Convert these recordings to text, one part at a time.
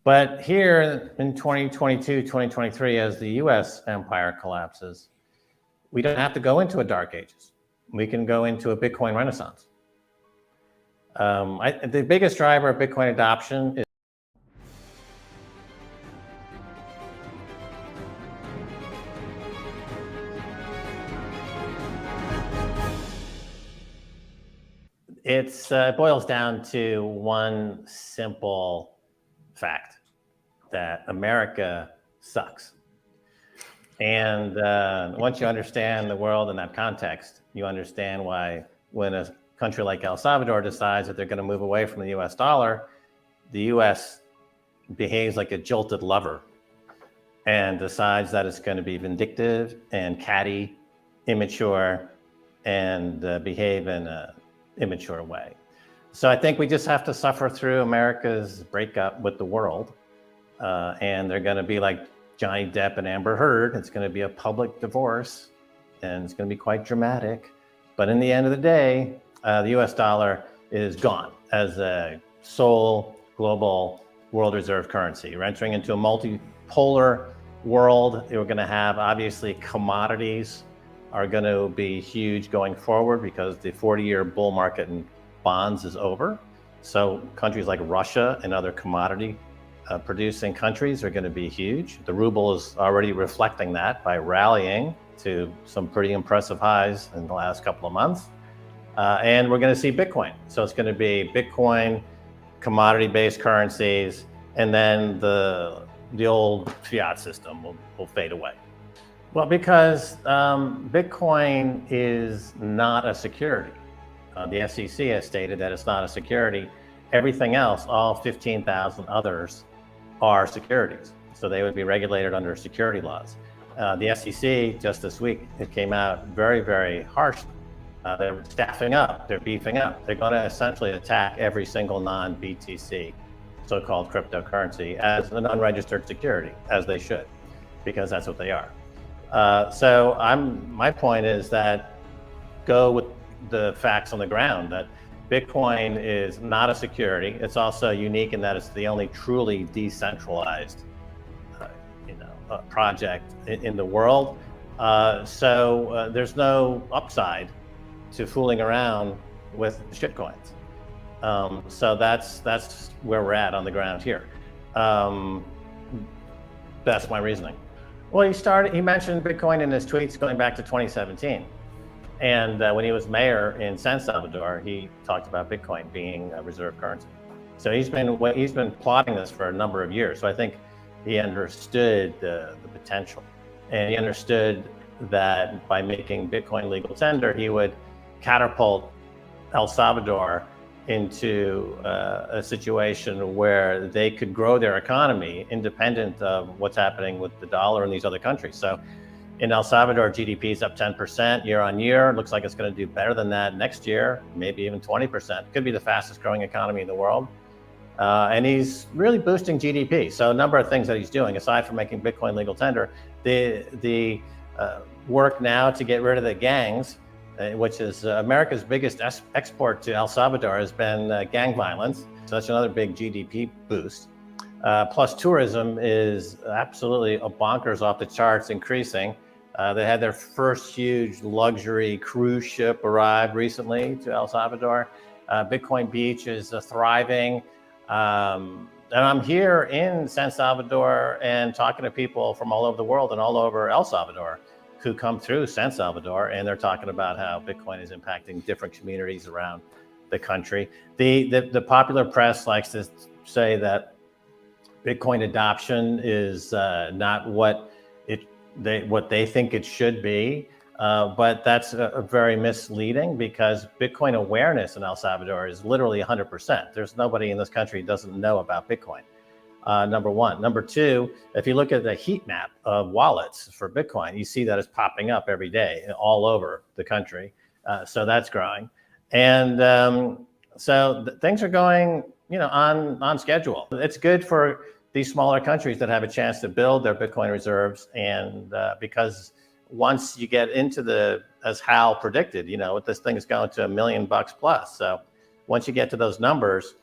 But here in 2022, 2023, as the US empire collapses, we don't have to go into a dark ages. We can go into a Bitcoin renaissance. The biggest driver of Bitcoin adoption is it boils down to one simple fact, that America sucks. And once you understand the world in that context, you understand why when a country like El Salvador decides that they're going to move away from the US dollar, the US behaves like a jilted lover and decides that it's going to be vindictive and catty, immature, and behave in an immature way. So I think we just have to suffer through America's breakup with the world. And they're going to be like Johnny Depp and Amber Heard. It's going to be a public divorce, and it's going to be quite dramatic. But in the end of the day, the US dollar is gone as a sole global world reserve currency. We're entering into a multipolar world. We're going to have, obviously, commodities are going to be huge going forward because the 40-year bull market in bonds is over. So countries like Russia and other commodity producing countries are going to be huge. The ruble is already reflecting that by rallying to some pretty impressive highs in the last couple of months. And we're going to see Bitcoin. So it's going to be Bitcoin, commodity-based currencies, and then the old fiat system will fade away. Well, because Bitcoin is not a security. The SEC has stated that it's not a security. Everything else, all 15,000 others, are securities. So they would be regulated under security laws. The SEC, just this week, it came out very, very harsh. They're staffing up, they're beefing up. They're going to essentially attack every single non-BTC, so-called cryptocurrency, as an unregistered security, as they should, because that's what they are. So my point is that go with the facts on the ground, that Bitcoin is not a security. It's also unique in that it's the only truly decentralized project in the world. So there's no upside to fooling around with shitcoins. So that's where we're at on the ground here. That's my reasoning. Well, he mentioned Bitcoin in his tweets going back to 2017. And when he was mayor in San Salvador, he talked about Bitcoin being a reserve currency. So he's been plotting this for a number of years. So I think he understood the potential, and he understood that by making Bitcoin legal tender, he would catapult El Salvador into a situation where they could grow their economy independent of what's happening with the dollar in these other countries. So in El Salvador, GDP is up 10% year on year. Looks like it's going to do better than that next year, maybe even 20%. Could be the fastest growing economy in the world. And he's really boosting GDP. So a number of things that he's doing, aside from making Bitcoin legal tender, the work now to get rid of the gangs, which is America's biggest export to El Salvador, has been gang violence. So that's another big GDP boost. Plus tourism is absolutely bonkers off the charts, increasing. They had their first huge luxury cruise ship arrive recently to El Salvador. Bitcoin Beach is thriving. And I'm here in San Salvador and talking to people from all over the world and all over El Salvador who come through San Salvador, and they're talking about how Bitcoin is impacting different communities around the country. The popular press likes to say that Bitcoin adoption is not what they think it should be, but that's very misleading, because Bitcoin awareness in El Salvador is literally 100%. There's nobody in this country who doesn't know about Bitcoin. Number one. Number two, if you look at the heat map of wallets for Bitcoin, you see that it's popping up every day all over the country. So that's growing. And so things are going, on schedule. It's good for these smaller countries that have a chance to build their Bitcoin reserves. And because once you get into as Hal predicted, this thing is going to $1 million plus. So once you get to those numbers,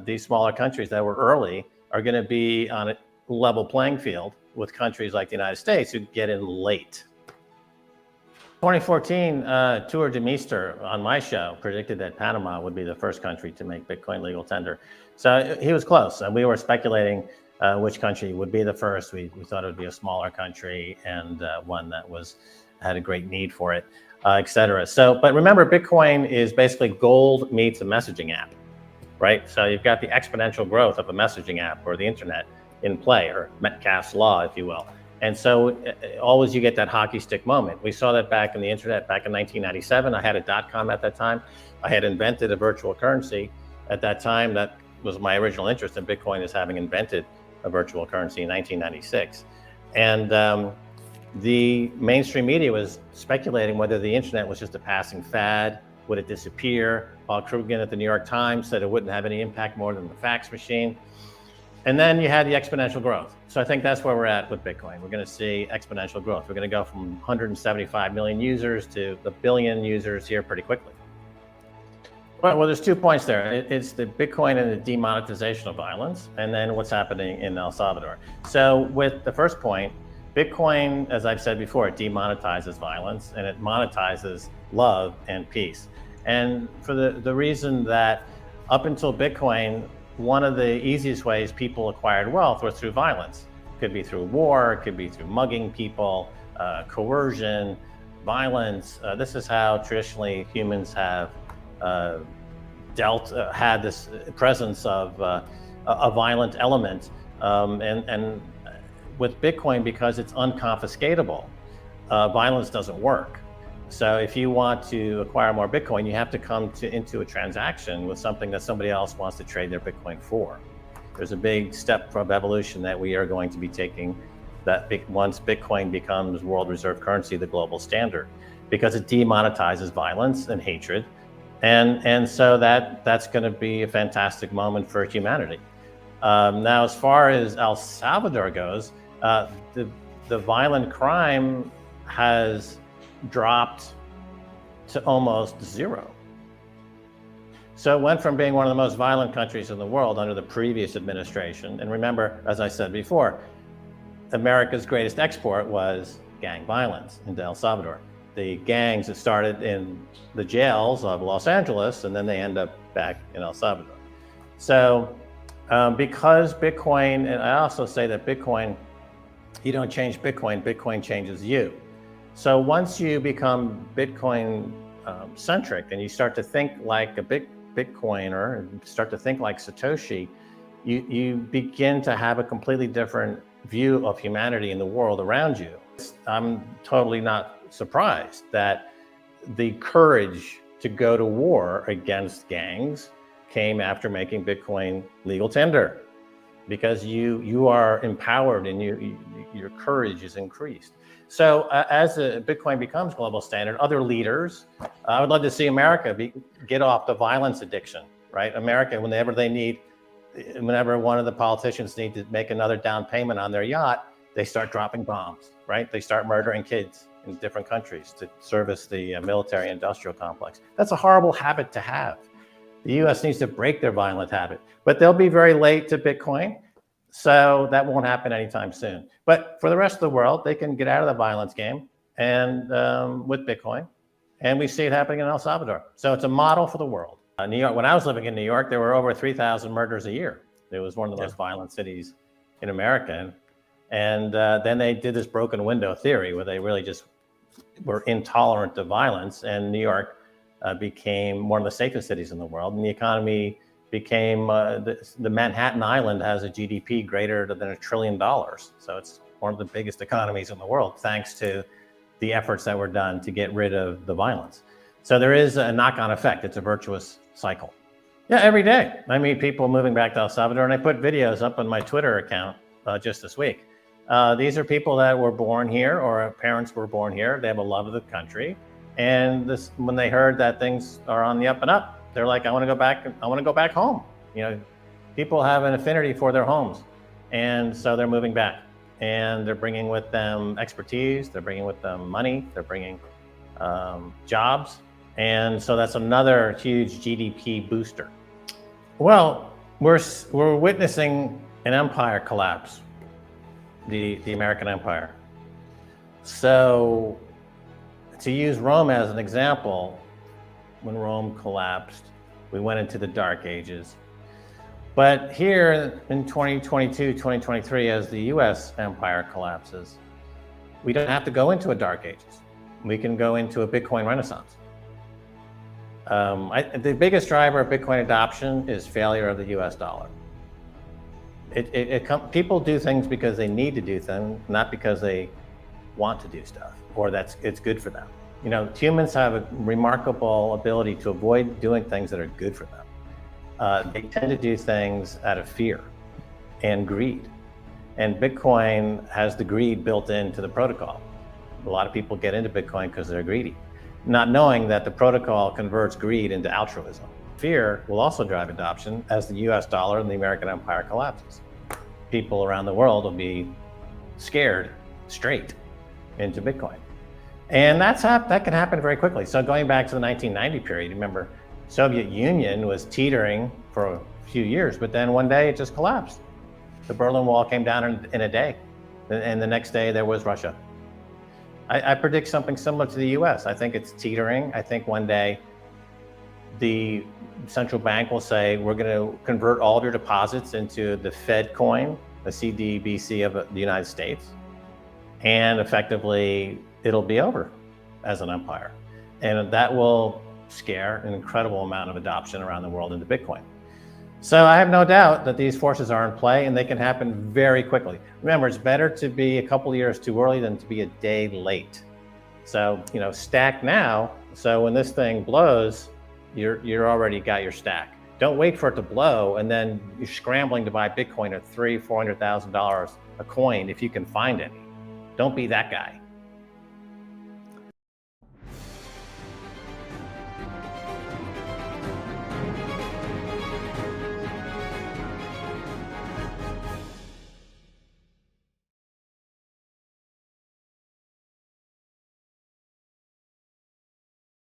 these smaller countries that were early are going to be on a level playing field with countries like the United States who get in late. 2014, Tour de Meester on my show predicted that Panama would be the first country to make Bitcoin legal tender. So he was close, and we were speculating which country would be the first. We thought it would be a smaller country and one that had a great need for it, et cetera. So, but remember, Bitcoin is basically gold meets a messaging app, right? So you've got the exponential growth of a messaging app or the internet in play, or Metcalfe's law, if you will. And so always you get that hockey stick moment. We saw that back in the internet back in 1997. I had a .com at that time. I had invented a virtual currency at that time. That was my original interest in Bitcoin, is having invented a virtual currency in 1996. And the mainstream media was speculating whether the internet was just a passing fad. Would it disappear? Paul Krugman at the New York Times said it wouldn't have any impact more than the fax machine. And then you had the exponential growth. So I think that's where we're at with Bitcoin. We're going to see exponential growth. We're going to go from 175 million users to the billion users here pretty quickly. Well, there's 2 points there. It's the Bitcoin and the demonetization of violence, and then what's happening in El Salvador. So with the first point, Bitcoin, as I've said before, it demonetizes violence and it monetizes love and peace. And for the reason that up until Bitcoin, one of the easiest ways people acquired wealth was through violence. It could be through war, it could be through mugging people, coercion, violence. This is how traditionally humans have had this presence of a violent element. And with Bitcoin, because it's unconfiscatable, violence doesn't work. So if you want to acquire more Bitcoin, you have to come into a transaction with something that somebody else wants to trade their Bitcoin for. There's a big step from evolution that we are going to be taking, that once Bitcoin becomes world reserve currency, the global standard, because it demonetizes violence and hatred. And so that's going to be a fantastic moment for humanity. Now, as far as El Salvador goes, the violent crime has dropped to almost zero. So it went from being one of the most violent countries in the world under the previous administration. And remember, as I said before, America's greatest export was gang violence into El Salvador. The gangs that started in the jails of Los Angeles, and then they end up back in El Salvador. So because Bitcoin, and I also say that Bitcoin, you don't change Bitcoin, Bitcoin changes you. So once you become Bitcoin centric and you start to think like a Bitcoiner and start to think like Satoshi, you begin to have a completely different view of humanity and the world around you. I'm totally not surprised that the courage to go to war against gangs came after making Bitcoin legal tender, because you are empowered and your courage is increased. So as Bitcoin becomes global standard, other leaders, I would love to see America get off the violence addiction, right? America, whenever one of the politicians need to make another down payment on their yacht, they start dropping bombs, right? They start murdering kids in different countries to service the military industrial complex. That's a horrible habit to have. The US needs to break their violent habit, but they'll be very late to Bitcoin. So that won't happen anytime soon. But for the rest of the world, they can get out of the violence game and with Bitcoin. And we see it happening in El Salvador. So it's a model for the world. New York, when I was living in New York, there were over 3,000 murders a year. It was one of the most violent cities in America. And then they did this broken window theory where they really just were intolerant of violence. And New York became one of the safest cities in the world. And the economy became, the Manhattan Island has a GDP greater than $1 trillion. So it's one of the biggest economies in the world, thanks to the efforts that were done to get rid of the violence. So there is a knock-on effect. It's a virtuous cycle. Yeah, every day I meet people moving back to El Salvador, and I put videos up on my Twitter account just this week. These are people that were born here, or parents were born here. They have a love of the country. And when they heard that things are on the up and up, they're like, I want to go back. I want to go back home. You know, people have an affinity for their homes. And so they're moving back, and they're bringing with them expertise. They're bringing with them money. They're bringing jobs. And so that's another huge GDP booster. Well, we're witnessing an empire collapse, the American empire. So to use Rome as an example, when Rome collapsed, we went into the Dark Ages. But here in 2022, 2023, as the US empire collapses, we don't have to go into a Dark Ages. We can go into a Bitcoin renaissance. The biggest driver of Bitcoin adoption is failure of the US dollar. People do things because they need to do them, not because they want to do stuff or it's good for them. You know, humans have a remarkable ability to avoid doing things that are good for them. They tend to do things out of fear and greed. And Bitcoin has the greed built into the protocol. A lot of people get into Bitcoin because they're greedy, not knowing that the protocol converts greed into altruism. Fear will also drive adoption as the US dollar and the American empire collapses. People around the world will be scared straight into Bitcoin. And that can happen very quickly. So going back to the 1990 period, remember, Soviet Union was teetering for a few years, but then one day it just collapsed. The Berlin Wall came down in a day, and the next day there was Russia. I predict something similar to the US. I think it's teetering. I think one day the central bank will say, we're going to convert all of your deposits into the Fed coin, the CDBC of the United States. And effectively, it'll be over as an empire. And that will scare an incredible amount of adoption around the world into Bitcoin. So I have no doubt that these forces are in play and they can happen very quickly. Remember, it's better to be a couple of years too early than to be a day late. So, you know, stack now. So when this thing blows, you're already got your stack. Don't wait for it to blow and then you're scrambling to buy Bitcoin at $300,000, $400,000 a coin if you can find any. Don't be that guy.